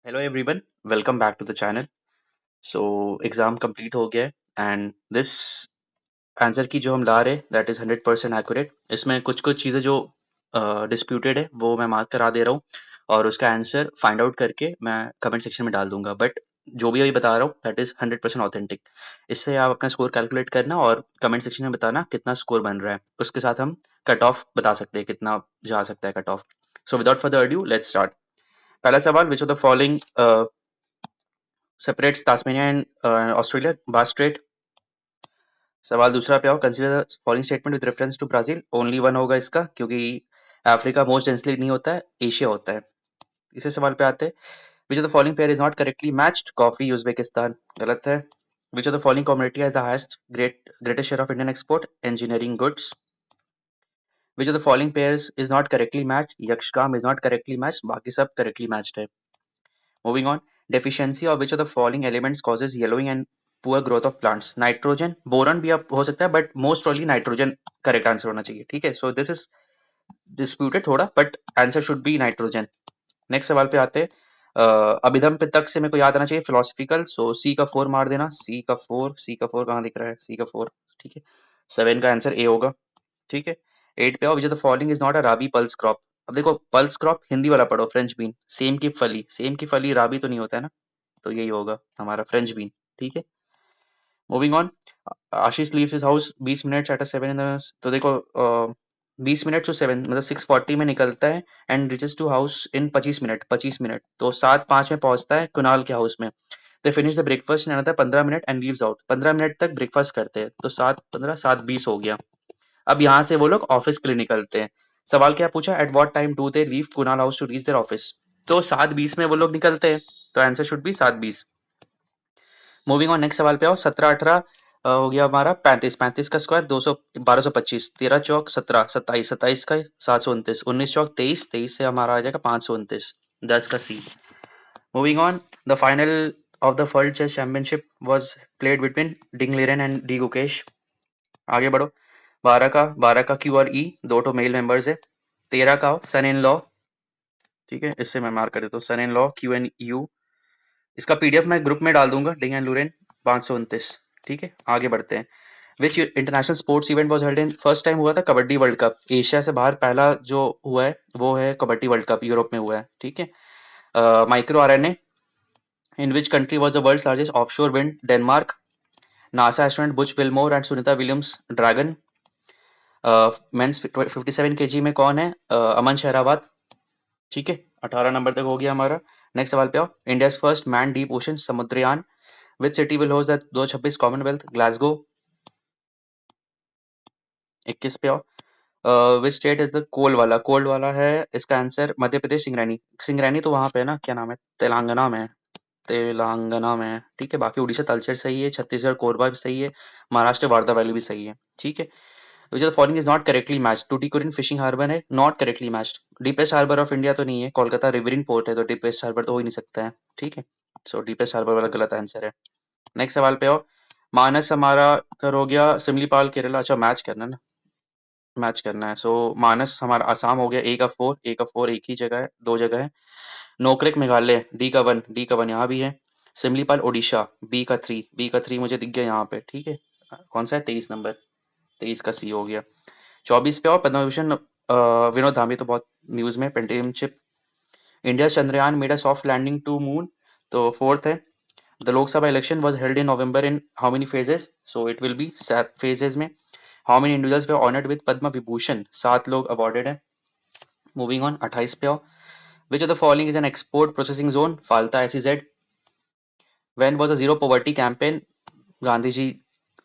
Hello everyone, welcome back to the channel. So exam complete हो गया है and this answer की जो हम ला रहे हैं दैट इज़ 100% एक्यूरेट। इसमें कुछ कुछ चीज़ें जो डिस्प्यूटेड है वो मैं मार्क करा दे रहा हूँ और उसका आंसर फाइंड आउट करके मैं कमेंट सेक्शन में डाल दूंगा। बट जो भी अभी बता रहा हूँ दैट इज़ 100% ऑथेंटिक। इससे आप अपना स्कोर कैलकुलेट करना और कमेंट सेक्शन में बताना कितना स्कोर बन रहा है। उसके साथ हम कट ऑफ बता सकते हैं कितना जा सकता है cut off. So without further adieu let's start. पहला सवाल, विच of the following separates Tasmania and Australia, Bass Strait। सवाल दूसरा पे आओ, consider the following statement with reference to Brazil. Only one होगा इसका क्योंकि अफ्रीका मोस्ट डेंसली नहीं होता है, एशिया होता है। तीसरे सवाल पे आते हैं, which of the following pair is not correctly matched. Coffee Uzbekistan गलत है। Which of the following community has the highest greatest share of Indian export. Engineering goods. Which of the following pairs is not correctly matched. Yakshagana is not correctly matched, बाकी सब correctly matched है। Moving on, deficiency of which of the following elements causes yellowing and poor growth of plants? Nitrogen, boron भी अब हो सकता है but most probably nitrogen correct answer होना चाहिए। ठीक है, सो दिस इज डिस्प्यूटेड थोड़ा but answer should B nitrogen. Next सवाल पे आते हैं। अभिधम पितक से मेरे को याद आना चाहिए फिलोसफिकल, सो सी का 4 मार देना। सी का 4 कहाँ दिख रहा है? सी का 4, ठीक है। 7 का आंसर ए होगा। ठीक है। 8 पे आओ, which of the following is not a rabi pulse crop. अब देखो पल्स क्रॉप हिंदी वाला पढ़ो, फ्रेंच बीन। सेम की फली राबी तो नहीं होता है ना, तो यही होगा हमारा फ्रेंच बीन। ठीक है। Moving on, Ashish leaves his house 20 minutes at 7 in the, तो देखो 20 मिनट टू 7 मतलब 6:40 में निकलता है and reaches to house in 25 minute, तो 7:05 में पहुंचता है कुणाल के हाउस में। They finish the breakfast in another 15 minute and leaves out. 15 minute तक ब्रेकफास्ट करते हैं तो 7:15 7:20 हो गया। अब यहाँ से वो लोग ऑफिस के लिए निकलते हैं। सवाल क्या पूछा, at what time do they leave Kunal house to reach their office. तो 7:20 में वो लोग निकलते हैं, तो answer should be 7:20। Moving on, next सवाल पे आओ। 17 18 हो गया हमारा 35, 35 का स्क्वायर 200 1225, 13 चौक 17, 27 27 का 729, 19 चौक 23, 23 से हमारा आ जाएगा 529, 10 का सी। Moving on, the final of the world chess championship was played between Ding Liren and D Gukesh. आगे बढ़ो। 12 का क्यू और ई दो तो मेल मेंबर्स है। 13 का सन इन लॉ, ठीक है, इससे मैं मार्क कर देता हूँ son in law Q N U. इसका पीडीएफ मैं ग्रुप में डाल दूंगा, डिंग एंड लूरेन 529। ठीक है, आगे बढ़ते हैं। विच international sports event was held in, first time हुआ था कबड्डी वर्ल्ड कप। एशिया से बाहर पहला जो हुआ है वो है कबड्डी वर्ल्ड कप, यूरोप में हुआ है। ठीक है। Micro RNA, in which country was the world's largest offshore wind, Denmark. NASA astronaut Butch Wilmore and Sunita Williams Dragon. Men's 57 kg में कौन है? अमन शहरावत। ठीक है, 18 नंबर तक हो गया हमारा। नेक्स्ट सवाल पे आओ। India first man deep ocean Samudrayaan which city will host the 2026 Commonwealth, Glasgow. 21 पे आओ। Which state is the cold वाला है इसका आंसर मध्य प्रदेश, सिंगरैनी। सिंगरैनी तो वहां पे है ना, क्या नाम है, तेलंगाना में है। तेलंगाना में है, ठीक है। बाकी उड़ीसा तलचेर सही है, छत्तीसगढ़ कोरबा भी सही है, महाराष्ट्र वार्धा वैली भी सही है। ठीक है। Which of the following is not correctly matched. Tuticorin fishing harbour है, not correctly matched. Deepest harbour of India तो नहीं है, कोलकाता रिवरिंग पोर्ट है, तो डीपेस्ट हार्बर तो हो ही नहीं सकता है। ठीक है, सो डीपेस्ट हार्बर वाला गलत आंसर है। नेक्स्ट सवाल पे आओ। मानस हमारा सर हो गया सिमलीपाल केरला, अच्छा मैच करना है ना, मैच करना है। सो मानस हमारा आसाम हो गया, ए का 4 एक ही जगह है, दो जगह है। नोकरेक मेघालय डी का वन यहाँ भी है। सिमलीपाल ओडिशा बी का 3 मुझे दिख गया यहाँ पे। ठीक है, कौन सा है? 23 नंबर, 23 का सी हो गया। 24 पे आओ। पद्म विभूषण विनोद धामी तो बहुत न्यूज में, पेंटियमशिप। India Chandrayaan made a soft landing to moon, तो फोर्थ है। The Lok Sabha election was held in November in how many phases, so it will be 7 phases में। How many individuals were honoured with Padma Vibhushan, 7 लोग अवॉर्डेड है। Moving on, 28 पे आओ। Which of the following is an export processing zone, Falta SEZ. When was a zero poverty campaign, Gandhi ji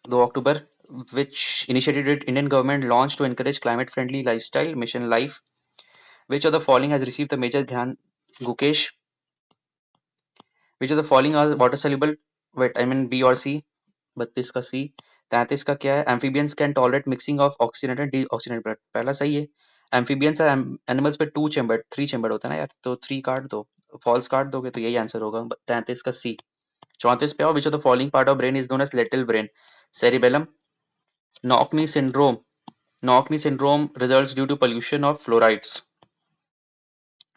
2 October. which initiated it Indian government launched to encourage climate friendly lifestyle, mission life. Which of the following has received the Major Dhyan Gukesh? Which of the following are water soluble? Wait, I mean B or C? 32 का C। 33 का क्या है? Amphibians can tolerate mixing of oxygenated and deoxygenated blood, पहला सही है। Amphibians are animals पे 2 chamber 3 chamber होता है ना यार, तो 3 काट दो, फॉल्स काट दोगे तो यही आंसर होगा 33 का C। 34 पे आओ। Which of the following part of brain is known as little brain? Cerebellum. Knockney syndrome. Knockney syndrome results due to pollution of fluorides.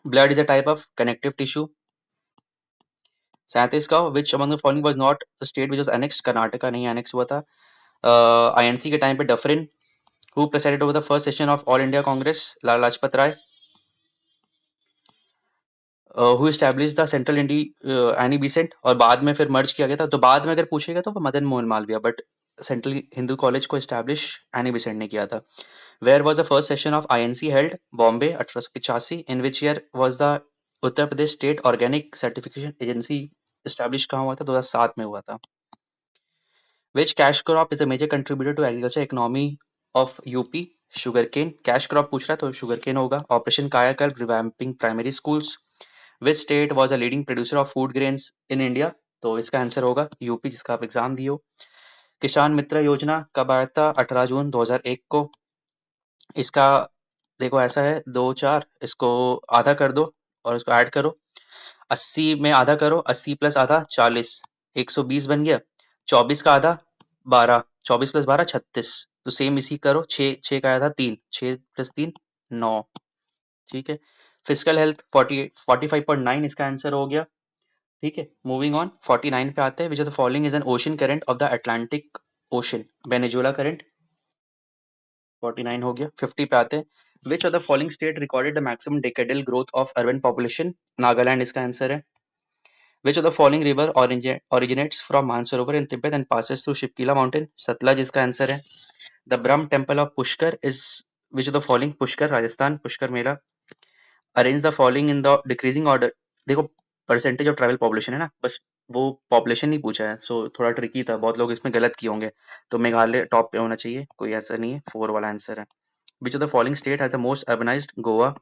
Blood is a type of connective tissue. 37 का, which among the following was not the state which was annexed, Karnataka नहीं annex हुआ था। INC के time पे Dufferin, who presided over the first session of All India Congress, Lala Lajpat Rai. Who establish the central Hindu, Annie Besant, और बाद में फिर मर्ज किया गया था, तो बाद में अगर पूछेगा तो Madan Mohan Malviya, but central Hindu college को एस्टैब्लिश एनी बेसेंट ने किया था। Where was the first session of INC held, Bombay 1885। In which year was the Uttar Pradesh state organic certification agency establish कहाँ हुआ था? 2007 में हुआ था। Which cash crop is a major contributor to agriculture economy of UP? Sugar cane. Cash crop पूछ रहा है तो शुगर केन होगा। ऑपरेशन कायाकल्प, revamping primary schools. Which state was a leading producer of food grains in India? तो इसका answer होगा UP, जिसका आप एग्जाम दिए हो। किसान मित्र योजना कब आया था? 18 जून 2001 को। इसका देखो ऐसा है, 2 4, इसको आधा कर दो और इसको ऐड करो। 80 में आधा करो, 80 प्लस आधा 40, 120 बन गया। 24 का आधा 12, 24 प्लस 12 36। तो सेम इसी करो, 6 का आधा 3, 6 प्लस 3 9। ठीक है। फिजिकल हेल्थ 45.9 इसका आंसर हो गया। ठीक है, मूविंग ऑन 49 पे आते हैं। Which of the following is N ocean current of the Atlantic ocean? Venezuela current. 49 हो गया। 50 पे आते हैं। Which of the following state recorded the maximum decadal growth of urban population? Nagaland इसका आंसर है। Which of the following river originates from Mansarovar in Tibet and passes through Shipkila mountain? Sutlej इसका answer है। The Brahm temple of Pushkar is which of the following? Pushkar Rajasthan, Pushkar Mela. Arrange the following in the decreasing order। देखो percentage of tribal population है ना, बस वो population नहीं पूछा है, सो थोड़ा ट्रिकी था, बहुत लोग इसमें गलत किए होंगे। तो मेघालय टॉप पे होना चाहिए, कोई ऐसा नहीं है, 4 वाला आंसर है। Which of the following state has the most urbanized? Goa.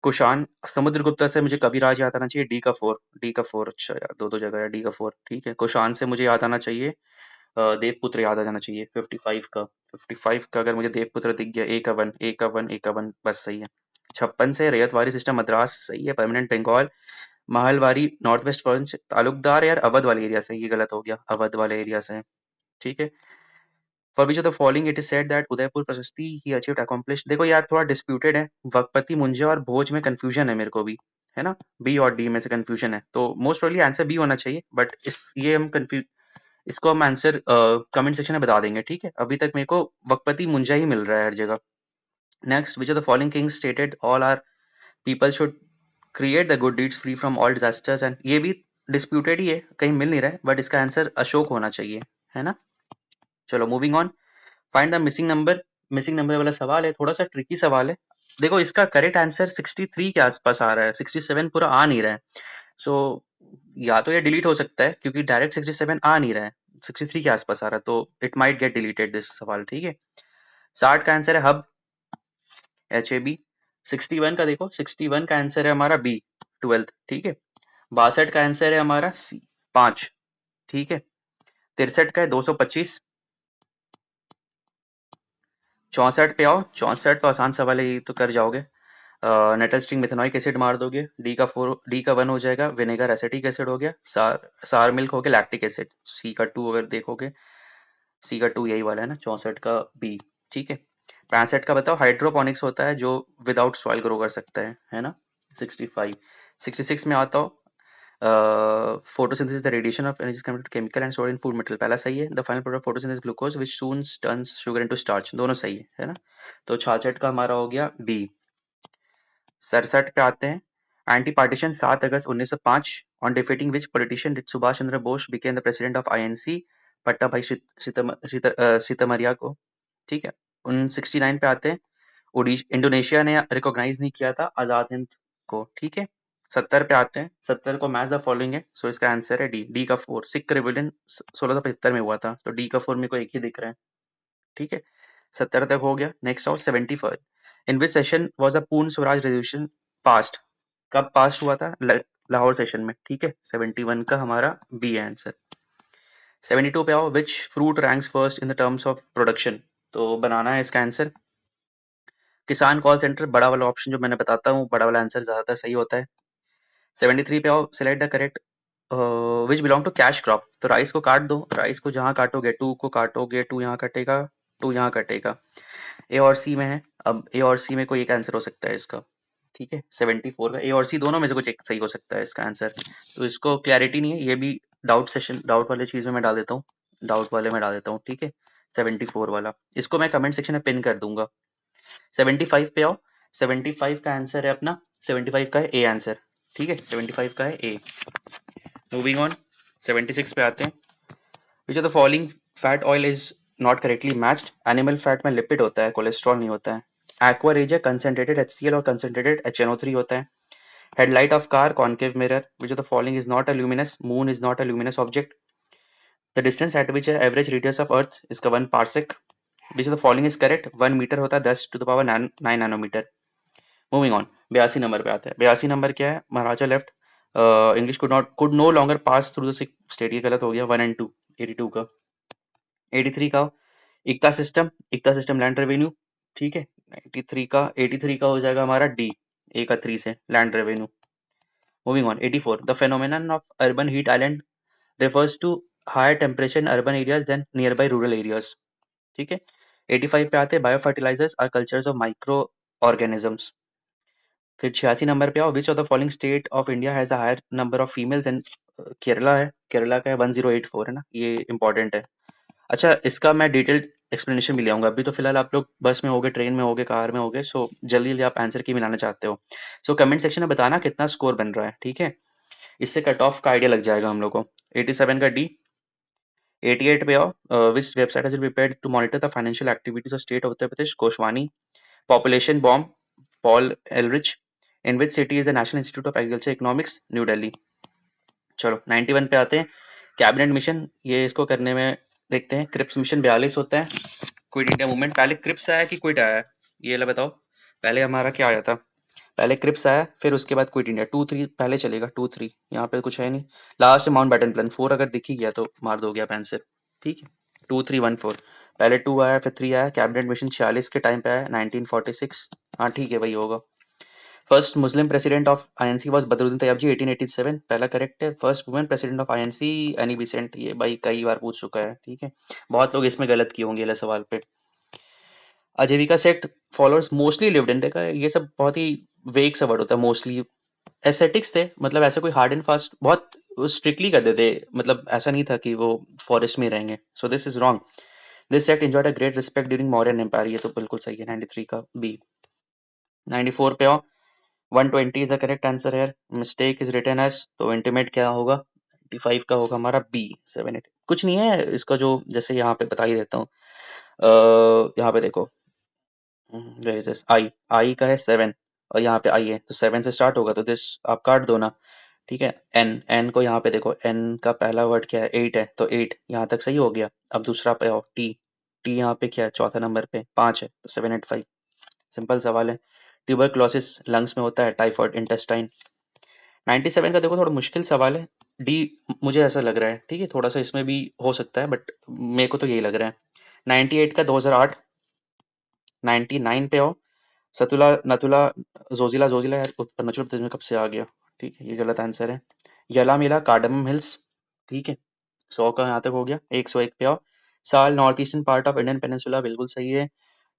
Kushan Samudragupta से मुझे कभी राज याद आना चाहिए, डी का 4, डी का 4। अच्छा यार, दो जगह है, डी का 4। ठीक है, कुषाण से मुझे याद आना चाहिए, देवपुत्र याद आ जाना चाहिए। 55 का अगर मुझे देवपुत्र दिख गया, ए का 1, ए का 1, ए का 1, बस सही है। 56 से रैयतवाड़ी सिस्टम मद्रास, सही है। Permanent Bengal, Mahalwari north west province, तालुकदार यार अवध वाले एरिया से, ये गलत हो गया, अवध वाले एरिया से। ठीक है। For which of the following it is said that Udaipur प्रशस्ति ही अचीव्ड अकॉम्प्लिश? देखो यार थोड़ा डिस्प्यूटेड है, वकपति मुंजे और भोज में कंफ्यूजन है मेरे को भी, है ना, बी और डी में से कंफ्यूजन है, तो मोस्ट प्रोबेबली आंसर बी होना चाहिए, बट ये हम कंफ्यूज, इसको हम आंसर कमेंट सेक्शन में बता देंगे। ठीक है, अभी तक मेरे को वकपति मुंजा ही मिल रहा है हर जगह। Next, which of the following kings stated all are people should create the good deeds free from all disasters? And ये भी डिस्प्यूटेड ही है, कहीं मिल नहीं रहा है, बट इसका आंसर अशोक होना चाहिए, है ना। चलो moving on, find the missing number. Missing number वाला सवाल है, थोड़ा सा ट्रिकी सवाल है। देखो इसका करेक्ट आंसर 63 के आसपास आ रहा है, 67 पूरा आ नहीं रहा है। सो या तो ये डिलीट हो सकता है, क्योंकि डायरेक्ट 67 आ नहीं रहा है, 63 के आसपास आ रहा है, तो it might get deleted this सवाल। ठीक है। 60 का आंसर है हब, HAB। 61 का देखो, 61 का आंसर है हमारा बी, 12th। ठीक है। 62 का आंसर है हमारा सी, 5। ठीक है। 63 का है 225। 64 पे आओ, 64 तो आसान सवाल है, ये तो कर जाओगे। नेटल स्ट्रिंग मिथेनॉइक एसिड मार दोगे, डी का 4, डी का 1 हो जाएगा। विनेगर एसिटिक एसिड हो गया। सार मिल्क हो गया, लैक्टिक एसिड। सी का 2 अगर देखोगे, सी का 2 यही वाला है ना, 64 का बी। ठीक है। 65 का बताओ, हाइड्रोपोनिक्स होता है जो विदाउट सॉइल ग्रो कर सकता है ना। 65। 66 में आता हो, photosynthesis the radiation of energy is converted to chemical and stored in food material, पहला सही है। the final product of photosynthesis glucose which soon turns sugar into starch, दोनों सही है ना। तो 66 का हमारा हो गया बी। 67 पे आते हैं, anti partition 7 August 1905 on defeating which politician did Subhash Chandra Bose became the president of INC? पट्टा भाई सीतमरिया को। ठीक है। 69 पे आते हैं, इंडोनेशिया ने रिकॉग्नाइज नहीं किया था आजाद हिंद को। ठीक है। 70 पे आते हैं, 70 को मैच द फॉलोइंग है, सो इसका आंसर है डी, डी का 4। सिख रिवॉल्यूशन 1675 में हुआ था, तो डी का 4 मेरे को एक ही दिख रहा है। ठीक है। 70 तक हो गया। नेक्स्ट आओ 75। इन विच सेशन वाज अ पूर्ण स्वराज रेजोल्यूशन पास्ट? कब पास हुआ था? लाहौर सेशन में। ठीक है। 71 का हमारा बी है आंसर। 72 पे आओ, which fruit ranks first in the terms of production? तो बनाना है इसका आंसर। किसान कॉल सेंटर, बड़ा वाला ऑप्शन जो मैंने बताता हूँ, बड़ा वाला आंसर ज्यादातर सही होता है। 73 पे आओ, select the correct which belong to cash crop? तो राइस को काट दो, राइस को जहां काटोगे 2 को काटोगे, 2 यहाँ कटेगा, 2 यहाँ कटेगा। ए और सी में है, अब ए और सी में कोई एक आंसर हो सकता है इसका। ठीक है 74 का ए और सी दोनों में से कुछ एक सही हो सकता है इसका आंसर। तो इसको क्लैरिटी नहीं है, ये भी डाउट वाले चीज में मैं डाल देता हूँ, डाउट वाले में डाल देता हूँ। ठीक है 74 वाला, इसको मैं कमेंट सेक्शन में पिन कर दूंगा। 75 पे आओ, 75 का आंसर है अपना, 75 का है ए आंसर। ठीक है 75 का है ए। मूविंग ऑन 76 पे आते हैं। Which of the following fat oil is not correctly matched. Animal fat में लिपिड होता है, कोलेस्ट्रॉल नहीं होता है। एक्वा रेजिया कंसंट्रेटेड HCl और कंसंट्रेटेड HNO3 होता है। Headlight of car concave mirror. Which of the following is not a luminous. Moon is not a luminous object. The distance eight which average radius of earth इसका 1 parsec. Which of the following is correct. 1 metre होता है 10 to the power 9 nanometre. Moving on 82 number पे आते हैं। 82 number क्या है, Maharaja left English could no longer pass through the state, ये गलत हो गया 1 एंड 2 82 का। 83 का इक्ता सिस्टम लैंड रेवेन्यू। ठीक है 83 का हो जाएगा हमारा डी, ए का 3 से land revenue. Moving on 84 the phenomenon of urban heat island refers to higher temperature in urban areas than nearby rural areas। ठीक है 85 पे आते हैं। Bio fertilizers are cultures of micro organisms. फिर 86 नंबर पे आओ। Which of the following state of India has a higher number of females and, Kerala है, केरला का है 1084 है ना, ये इंपॉर्टेंट है। अच्छा इसका मैं डिटेल्ड एक्सप्लेनेशन भी ले आऊंगा, अभी तो फिलहाल आप लोग बस में होगे, ट्रेन में होगे, कार में होगे, सो जल्दी जल्दी आप आंसर की मिलाना चाहते हो। सो कमेंट सेक्शन में बताना कितना स्कोर बन रहा है। ठीक है इससे कट ऑफ का आइडिया लग जाएगा हम लोग को। 87 का डी। 88 पे आओ। Which website has been prepared to monitor the financial activities of state of Uttar Pradesh. गोशवानी। Population bomb, Paul Ehrlich. In which city is the national institute of agriculture economics, New Delhi. चलो 91 पे आते हैं। कैबिनेट मिशन, ये इसको करने में देखते हैं। क्रिप्स मिशन 42 होता है। क्विट इंडिया मूवमेंट, पहले क्रिप्स आया कि क्विट आया, ये ला बताओ। पहले हमारा क्या आया था, पहले क्रिप्स आया फिर उसके बाद क्विट इंडिया। 2 3 पहले चलेगा, 2 3 यहाँ पे कुछ है नहीं। लास्ट माउंट बैटन प्लान 4 अगर दिख ही गया तो मार दोगे आप आंसर। ठीक है 2314 पहले 2 आया फिर 3 आया। कैबिनेट मिशन 46 के टाइम पे आया 1946। हाँ ठीक है वही होगा। First Muslim president of INC was Badruddin Tyab ji 1887, पहला करेक्ट है। First women president of INC Annie Besant, ये भाई कई बार पूछ चुका है। ठीक है बहुत लोग इसमें गलत किए होंगे वाले सवाल पे। आजीविका sect followers mostly lived in, देखा ये सब बहुत ही वेग सा वर्ड होता है मोस्टली। एस्थेटिक्स थे, मतलब ऐसे कोई हार्ड एंड फास्ट बहुत स्ट्रिक्टली कर देते, मतलब ऐसा नहीं था कि वो फॉरेस्ट में रहेंगे। So this is wrong. This sect enjoyed a great respect during Mauryan empire, ये तो बिल्कुल सही है 93 का बी। 94 पे आओ। 120 इज द करेक्ट आंसर है। मिस्टेक इज रिटन एज, तो इंटीमेट क्या होगा 95 का होगा हमारा बी। 78 कुछ नहीं है इसका, जो जैसे यहाँ पे बता ही देता हूँ। यहाँ पे देखो वेयर इज दिस, आई आई का है 7 और यहाँ पे आई है तो 7 से स्टार्ट होगा, तो दिस आप काट दो ना। ठीक है एन एन को यहाँ पे देखो, एन का पहला वर्ड क्या है 8 है, तो 8 यहाँ तक सही हो गया। अब दूसरा पे आओ, टी टी यहाँ पे क्या है, चौथा नंबर पे 5 है, तो 785। सिंपल सवाल है। ट्यूबरक्लोसिस लंग्स में होता है, टाइफॉइड इंटेस्टाइन। 97 का देखो थोड़ा मुश्किल सवाल है। डी मुझे ऐसा लग रहा है, ठीक है थोड़ा सा इसमें भी हो सकता है बट मेरे को तो यही लग रहा है। 98 का 2008। 99 पे आओ। सतुला नथुला जोजिला जोजिला यार अरुणाचल प्रदेश में कब से आ गया। ठीक है ये गलत आंसर है। यला मिला कार्डमम हिल्स। ठीक है 100 का यहाँ तक हो गया। 101 पे आओ। साल north eastern part of Indian peninsula, बिल्कुल सही है।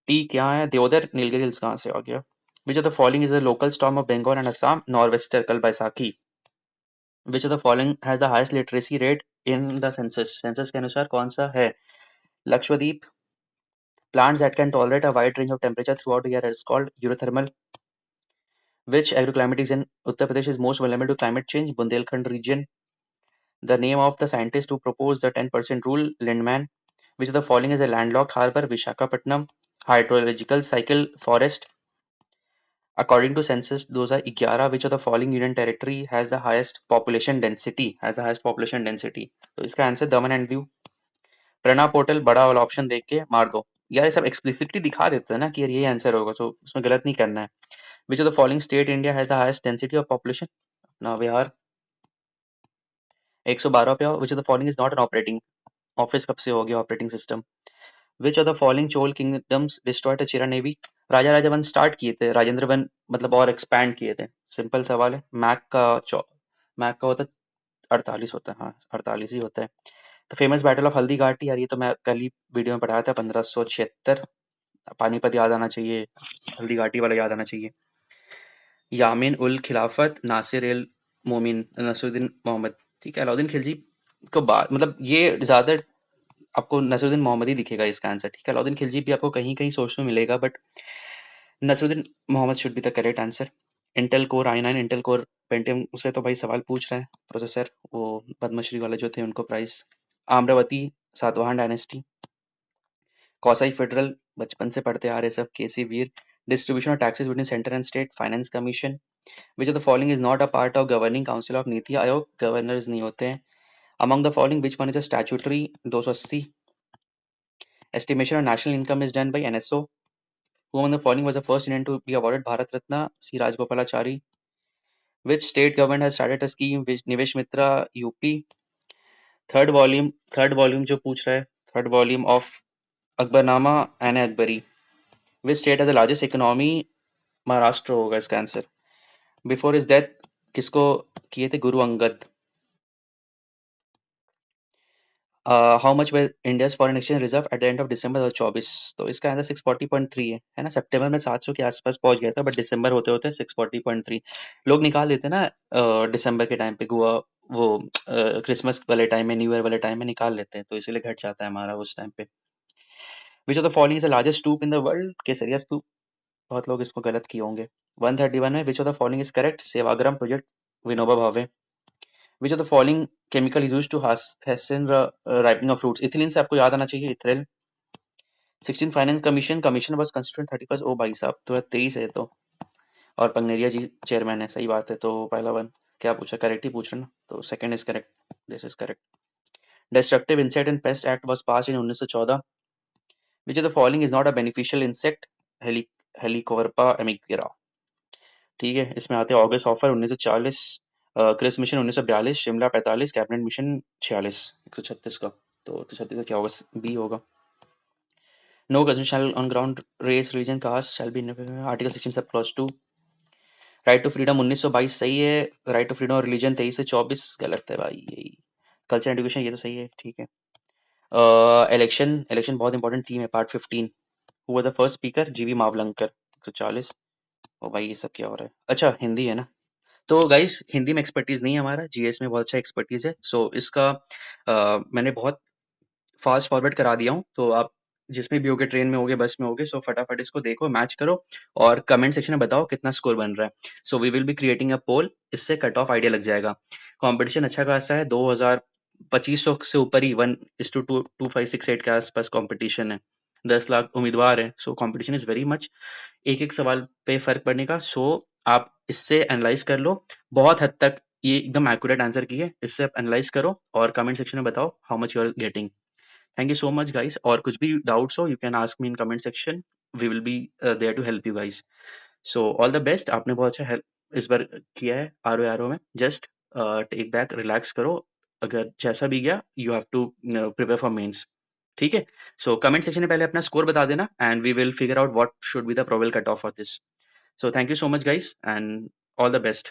टी क्या है, देवदर नीलगिरी हिल्स कहाँ से आ गया। Which of the following is the local storm of Bengal and Assam, nor'wester Kal Baisakhi. Which of the following has the highest literacy rate in the census, census के अनुसार कौन सा है। Lakshadweep. Plants that can tolerate a wide range of temperature throughout the year is called eurythermal. Which agroclimate is in Uttar Pradesh is most vulnerable to climate change? Bundelkhand region. The name of the scientist who proposed the 10% rule, Lindman. Which of the following is a landlocked harbor? Vishakhapatnam. Hydrological cycle forest. According to census 2011, which of the following union territory has the highest population density? Has the highest population density? तो इसका answer Daman and Diu. प्रणा portal बड़ा वाला option देख के मार दो। यार ये सब एक्सप्लिसिटली दिखा देते हैं ना कि यार ये आंसर होगा, तो उसमें गलत नहीं करना है। Which of the following state India has the highest density of population, अपना बिहार। 112 पे आओ। Which of the following is not an operating, office कब से हो गया operating system. Which of the following Chola kingdoms destroyed Chera navy. Raja Raja one start किए थे, Rajendra one मतलब और एक्सपैंड किए थे। सिंपल सवाल है। मैक का होता है 48 होता है, हाँ 48 ही होता है। तो famous battle of Haldi Ghati, यार ये तो मैं कल ही वीडियो में पढ़ाया था 1576। पानीपत याद आना चाहिए, हल्दी घाटी वाला याद आना चाहिए। यामीन उल खिलाफत नासिर एल मोमिन नसरुद्दीन मोहम्मद। ठीक है, अलाउद्दीन खिलजी को बाद मतलब ये ज़्यादा आपको नसरुद्दीन मोहम्मद ही दिखेगा इसका आंसर। ठीक है, अलाउद्दीन खिलजी भी आपको कहीं-कहीं सोर्स में मिलेगा but Nasiruddin Mohammad should be the correct answer. Intel Core i9 Intel Core Pentium से तो भाई सवाल पूछ रहा है प्रोसेसर, वो पद्मश्री वाले जो थे उनको प्राइज़। आम्रवती सातवाहन डायनेस्टी। कौसाई फेडरल बचपन से पढ़ते आ रहे सब। K C Wheare. Distribution of taxes between centre and state. Finance commission. Which of the following is not a part of governing council of NITI Aayog. Governors नहीं होते हैं। Among the following which one is a statutory 280। Estimation of national income is done by NSO. Who among the following was the first Indian to be awarded Bharat Ratna? C. Rajgopalachari. Which state government has started a scheme which Nivesh Mitra UP? Third volume जो पूछ रहा है, third volume of Akbarnama Ain Akbari. Which state has the largest economy? Maharashtra होगा इसका answer. Before is death किसको किए थे? Guru Angad. How much way India's foreign exchange reserve at the end of December 2024? तो इसका आंसर 640.3 है ना। सितंबर में 700 के आसपास पहुंच गया था बट दिसंबर होते होते 640.3। लोग निकाल देते हैं ना दिसंबर के टाइम पे गोवा, वो क्रिसमस वाले टाइम में, न्यू ईयर वाले टाइम में निकाल लेते हैं तो इसीलिए घट जाता है हमारा उस टाइम पे। Which of the following is the largest stupa in the world? Kesariya stupa. बहुत लोग इसको गलत किए होंगे। 131 में which of the following is correct? Sevagram project Vinoba Bhave. Which of the following chemical is used to hasten the ripening of fruits? Ethylene से आपको याद आना चाहिए, ethrel. 16 finance commission commission was constituted 31 ओ भाई साहब तो 23 है तो। और पंगनेरिया जी चेयरमैन है, सही बात है। तो पहला वन क्या पूछा? करेक्ट ही पूछ रहे ना, तो second is correct, this is correct. Destructive insect and pest act was pass in 1914। Which of the following is not a beneficial insect? Helicoverpa armigera. ठीक है, इसमें आते हैं August offer 1940, Cripps mission 1942, Shimla 45, cabinet mission 46, 136 का। तो 36 का क्या होगा? बी होगा। No citizen shall on ground race religion caste shall be article 16 sub clause 2। Right to freedom 1922 सही है। राइट टू फ्रीडम और रिलीजन 23 से 24 गलत है भाई। यही कल्चर एजुकेशन ये तो सही है। ठीक है, इलेक्शन इलेक्शन बहुत इंपॉर्टेंट थीम है part 15। Who was the first speaker? जीवी मावलंकर 140। ओ भाई ये सब क्या हो रहा है? अच्छा हिंदी है ना। तो गाइस हिंदी में एक्सपर्टीज नहीं है हमारा, जीएस में बहुत अच्छा एक्सपर्टीज है। सो इसका मैंने बहुत फास्ट फॉरवर्ड करा दिया हूँ, तो आप जिसमें भी होगे, ट्रेन में होगे, बस में होगे, सो फटाफट इसको देखो, मैच करो और कमेंट सेक्शन में बताओ कितना स्कोर बन रहा है। So we will be creating a poll, इससे कट ऑफ आइडिया लग जाएगा। कंपटीशन अच्छा खासा है, 2500 से ऊपर ही 1:2568 के आसपास कंपटीशन है। 10 लाख उम्मीदवार है, so competition is very much. एक एक सवाल पे फर्क पड़ने का। सो आप इससे एनालाइज कर लो। बहुत हद तक ये एकदम एक्यूरेट आंसर की है, इससे आप एनालाइज करो और कमेंट सेक्शन में बताओ how much you are getting. Thank you so much guys, और कुछ भी डाउट्स हो you can ask me in comment section, we will be there to help you guys. So all the best, आपने बहुत अच्छा help इस बार किया है आर में। जस्ट टेक बैक, रिलैक्स करो, अगर जैसा भी गया you have to prepare for mains. ठीक है, सो कमेंट सेक्शन में पहले अपना स्कोर बता देना and we will figure out what should be the probable cut off for this. So thank you so much guys and all the best.